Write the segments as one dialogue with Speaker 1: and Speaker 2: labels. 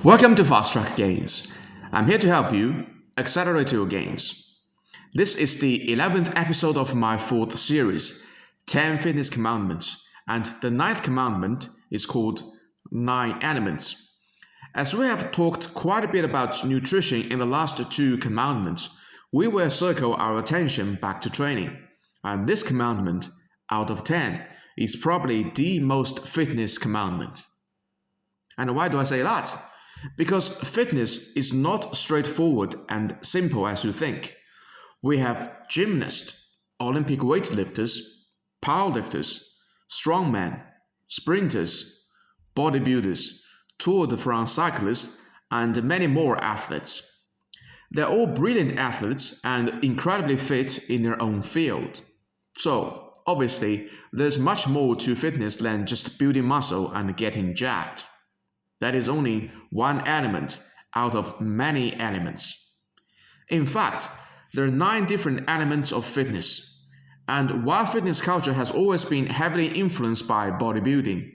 Speaker 1: Welcome to Fast Track Gains. I'm here to help you accelerate your gains. This is the 11th episode of my 4th series, 10 Fitness Commandments, and the 9th commandment is called 9 Elements. As we have talked quite a bit about nutrition in the last 2 commandments, we will circle our attention back to training. And this commandment, out of 10, is probably the most fitness commandment. And why do I say that? Because fitness is not straightforward and simple as you think. We have gymnasts, Olympic weightlifters, powerlifters, strongmen, sprinters, bodybuilders, Tour de France cyclists, and many more athletes. They're all brilliant athletes and incredibly fit in their own field. So, obviously, there's much more to fitness than just building muscle and getting jacked. That is only one element out of many elements. In fact, there are 9 different elements of fitness. And while fitness culture has always been heavily influenced by bodybuilding,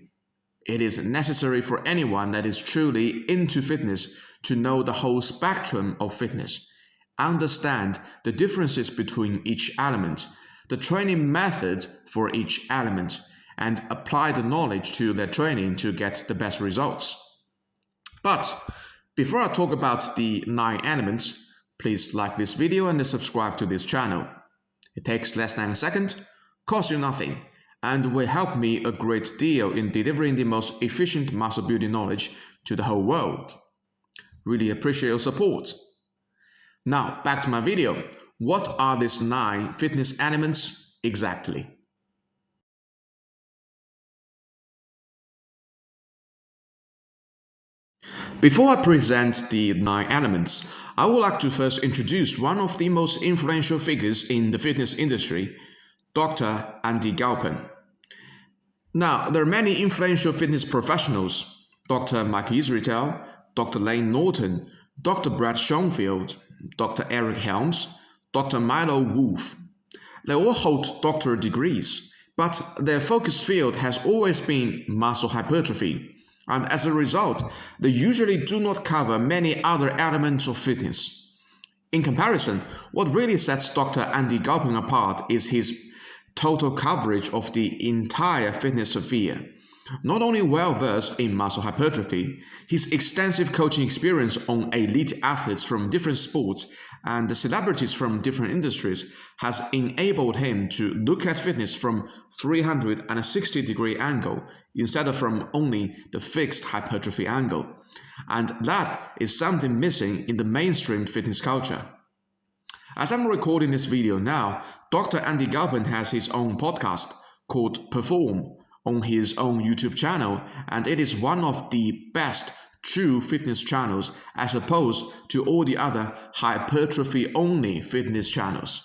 Speaker 1: it is necessary for anyone that is truly into fitness to know the whole spectrum of fitness, understand the differences between each element, the training method for each element, and apply the knowledge to their training to get the best results. But before I talk about the 9 elements, please like this video and subscribe to this channel. It takes less than a second, costs you nothing, and will help me a great deal in delivering the most efficient muscle building knowledge to the whole world. Really appreciate your support. Now, back to my video. What are these 9 fitness elements exactly? Before I present the 9 elements, I would like to first introduce one of the most influential figures in the fitness industry, Dr. Andy Galpin. Now, there are many influential fitness professionals, Dr. Mike Israetel, Dr. Lane Norton, Dr. Brad Schoenfield, Dr. Eric Helms, Dr. Milo Wolf. They all hold doctorate degrees, but their focused field has always been muscle hypertrophy. And as a result, they usually do not cover many other elements of fitness. In comparison, what really sets Dr. Andy Galpin apart is his total coverage of the entire fitness sphere. Not only well-versed in muscle hypertrophy, his extensive coaching experience on elite athletes from different sports and celebrities from different industries has enabled him to look at fitness from 360-degree angle instead of from only the fixed hypertrophy angle. And that is something missing in the mainstream fitness culture. As I'm recording this video now, Dr. Andy Galpin has his own podcast called Perform on his own YouTube channel, and it is one of the best true fitness channels as opposed to all the other hypertrophy-only fitness channels.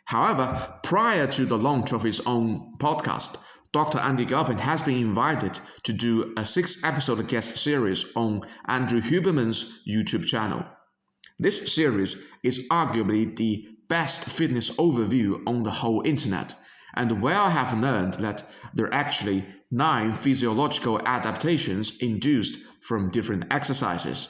Speaker 1: However, prior to the launch of his own podcast, Dr. Andy Galpin has been invited to do a 6-episode guest series on Andrew Huberman's YouTube channel. This series is arguably the best fitness overview on the whole internet, and where I have learned that there are actually 9 physiological adaptations induced from different exercises.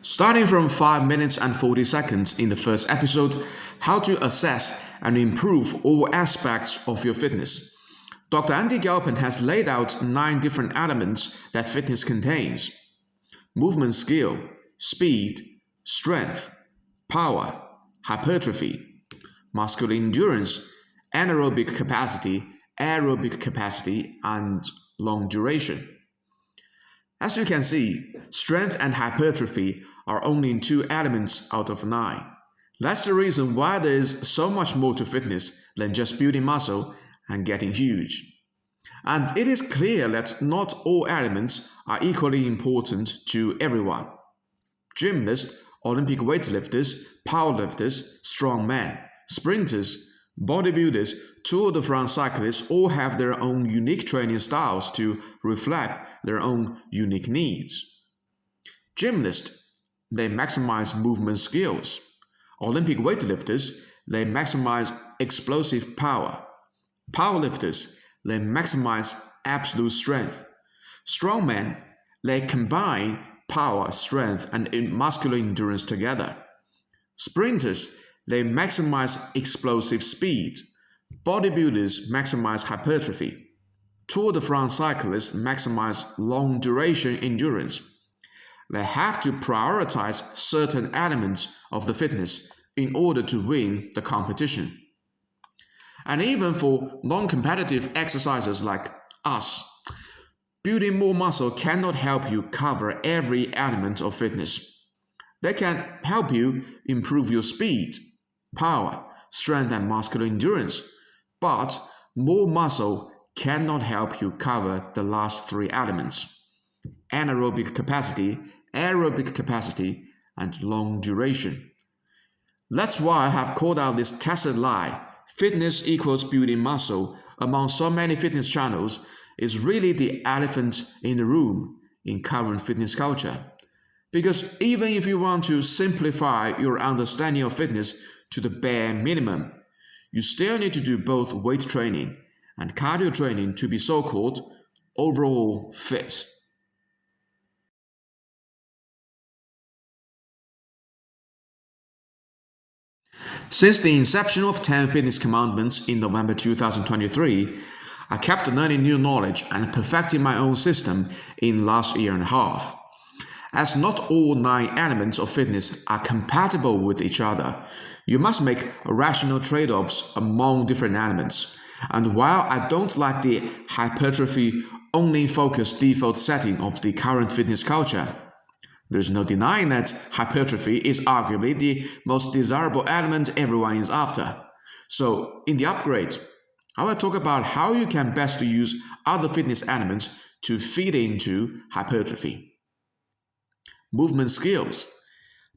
Speaker 1: Starting from 5 minutes and 40 seconds in the first episode, how to assess and improve all aspects of your fitness. Dr. Andy Galpin has laid out 9 different elements that fitness contains: movement skill, speed, strength, power, hypertrophy, muscular endurance, anaerobic capacity, aerobic capacity, and long duration. As you can see, strength and hypertrophy are only 2 elements out of 9. That's the reason why there is so much more to fitness than just building muscle and getting huge. And it is clear that not all elements are equally important to everyone. Gymnasts, Olympic weightlifters, powerlifters, strongmen, sprinters, bodybuilders, Tour de France cyclists all have their own unique training styles to reflect their own unique needs. Gymnasts, they maximize movement skills. Olympic weightlifters, they maximize explosive power. Powerlifters, they maximize absolute strength. Strongmen, they combine power, strength, and muscular endurance together. Sprinters, they maximize explosive speed. Bodybuilders maximize hypertrophy. Tour de France cyclists maximize long duration endurance. They have to prioritize certain elements of the fitness in order to win the competition. And even for non-competitive exercises like us, building more muscle cannot help you cover every element of fitness. They can help you improve your speed, power, strength, and muscular endurance, but more muscle cannot help you cover the last three elements: anaerobic capacity, aerobic capacity, and long duration. That's why I have called out this tacit lie: fitness equals building muscle among so many fitness channels is really the elephant in the room in current fitness culture. Because even if you want to simplify your understanding of fitness to the bare minimum, you still need to do both weight training and cardio training to be so-called overall fit. Since the inception of 10 Fitness Commandments in November 2023, I kept learning new knowledge and perfecting my own system in last year and a half. As not all 9 elements of fitness are compatible with each other, you must make rational trade-offs among different elements. And while I don't like the hypertrophy-only focused default setting of the current fitness culture, there's no denying that hypertrophy is arguably the most desirable element everyone is after. So, in the upgrade, I will talk about how you can best use other fitness elements to feed into hypertrophy. Movement skills.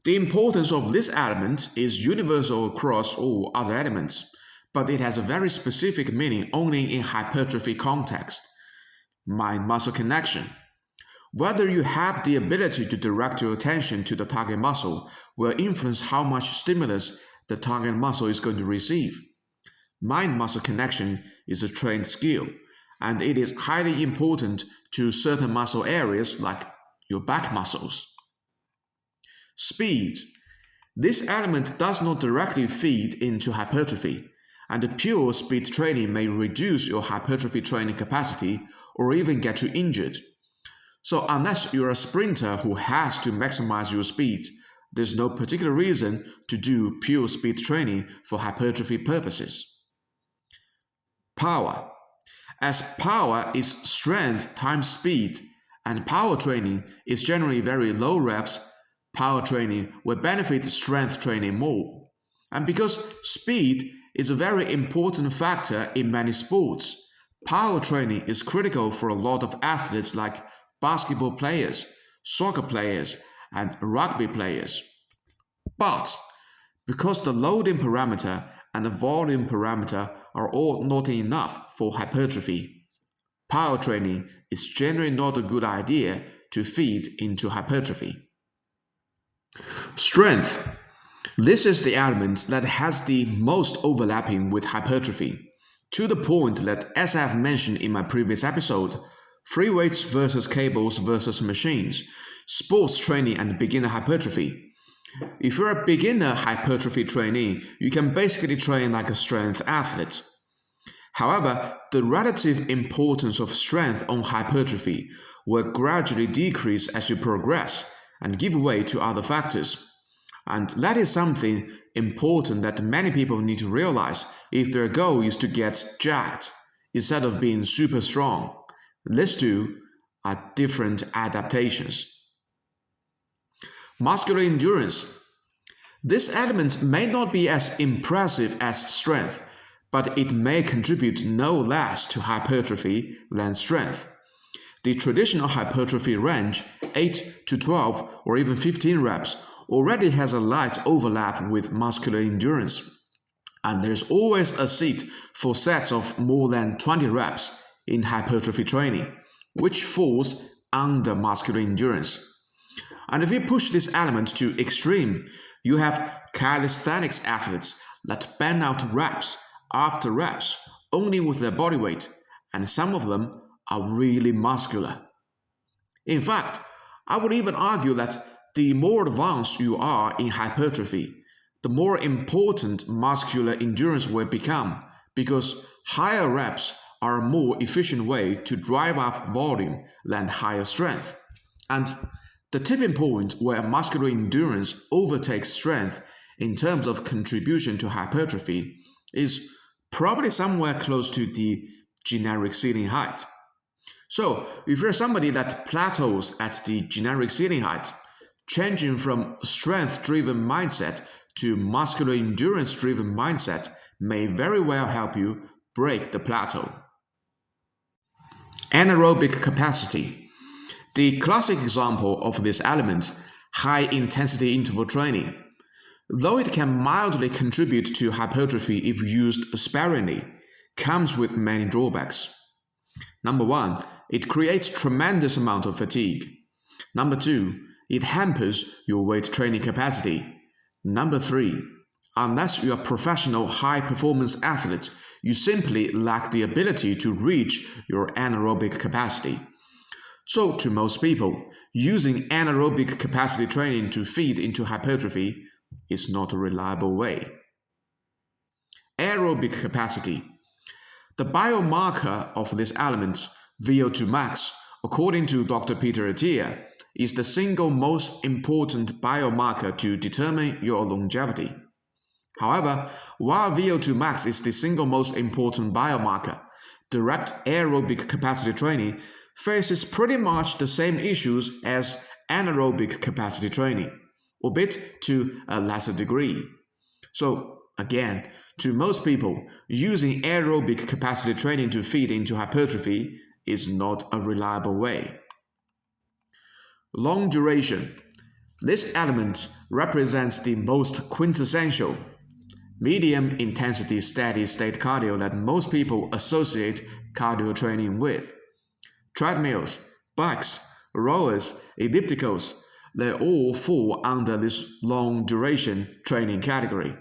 Speaker 1: The importance of this element is universal across all other elements, but it has a very specific meaning only in hypertrophy context. Mind-muscle connection. Whether you have the ability to direct your attention to the target muscle will influence how much stimulus the target muscle is going to receive. Mind-muscle connection is a trained skill, and it is highly important to certain muscle areas like your back muscles. Speed. This element does not directly feed into hypertrophy, and pure speed training may reduce your hypertrophy training capacity or even get you injured. So unless you're a sprinter who has to maximize your speed, there's no particular reason to do pure speed training for hypertrophy purposes. Power. As power is strength times speed, and power training is generally very low reps, power training will benefit strength training more. And because speed is a very important factor in many sports, power training is critical for a lot of athletes like basketball players, soccer players, and rugby players. But because the loading parameter and the volume parameter are all not enough for hypertrophy, power training is generally not a good idea to feed into hypertrophy. Strength. This is the element that has the most overlapping with hypertrophy, to the point that, as I've mentioned in my previous episode, free weights versus cables versus machines, sports training and beginner hypertrophy. If you're a beginner hypertrophy trainee, you can basically train like a strength athlete. However, the relative importance of strength on hypertrophy will gradually decrease as you progress and give way to other factors. And that is something important that many people need to realize if their goal is to get jacked instead of being super strong. These two are different adaptations. Muscular endurance. This element may not be as impressive as strength, but it may contribute no less to hypertrophy than strength. The traditional hypertrophy range, 8 to 12 or even 15 reps, already has a light overlap with muscular endurance. And there's always a seat for sets of more than 20 reps in hypertrophy training, which falls under muscular endurance. And if you push this element to extreme, you have calisthenics athletes that bang out reps after reps only with their body weight, and some of them are really muscular. In fact, I would even argue that the more advanced you are in hypertrophy, the more important muscular endurance will become, because higher reps are a more efficient way to drive up volume than higher strength. And the tipping point where muscular endurance overtakes strength in terms of contribution to hypertrophy is probably somewhere close to the generic ceiling height. So, if you're somebody that plateaus at the generic ceiling height, changing from strength driven mindset to muscular endurance driven mindset may very well help you break the plateau. Anaerobic capacity. The classic example of this element, high intensity interval training. Though it can mildly contribute to hypertrophy if used sparingly, comes with many drawbacks. Number one, it creates tremendous amount of fatigue. Number two, it hampers your weight training capacity. Number three, unless you are a professional high-performance athlete, you simply lack the ability to reach your anaerobic capacity. So, to most people, using anaerobic capacity training to feed into hypertrophy is not a reliable way. Aerobic capacity. The biomarker of this element, VO2 max, according to Dr. Peter Attia, is the single most important biomarker to determine your longevity. However, while VO2 max is the single most important biomarker, direct aerobic capacity training faces pretty much the same issues as anaerobic capacity training, albeit to a lesser degree. So, again, to most people, using aerobic capacity training to feed into hypertrophy is not a reliable way. Long duration. This element represents the most quintessential medium intensity steady state cardio that most people associate cardio training with. Treadmills, bikes, rowers, ellipticals, they all fall under this long duration training category.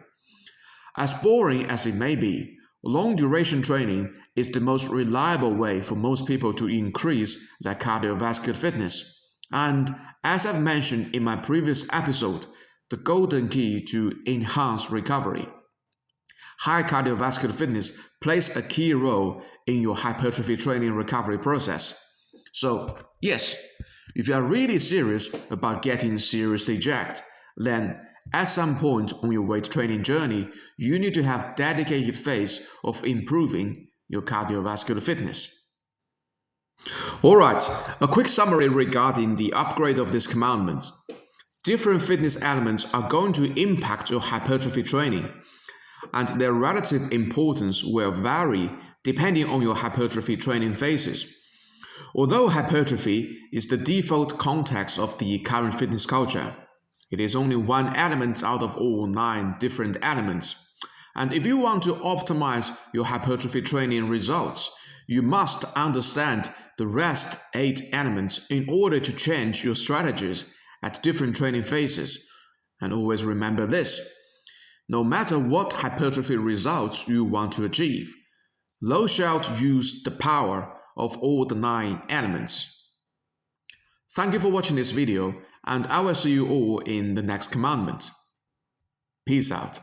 Speaker 1: As boring as it may be, long duration training is the most reliable way for most people to increase their cardiovascular fitness. And as I've mentioned in my previous episode, the golden key to enhance recovery. High cardiovascular fitness plays a key role in your hypertrophy training recovery process. So, yes, if you are really serious about getting seriously jacked, then at some point on your weight training journey, you need to have dedicated phase of improving your cardiovascular fitness. Alright, a quick summary regarding the upgrade of this commandment. Different fitness elements are going to impact your hypertrophy training, and their relative importance will vary depending on your hypertrophy training phases. Although hypertrophy is the default context of the current fitness culture, it is only one element out of all 9 different elements. And if you want to optimize your hypertrophy training results, you must understand the rest 8 elements in order to change your strategies at different training phases. And always remember this: no matter what hypertrophy results you want to achieve, thou shalt use the power of all the 9 elements. Thank you for watching this video, and I will see you all in the next commandment. Peace out.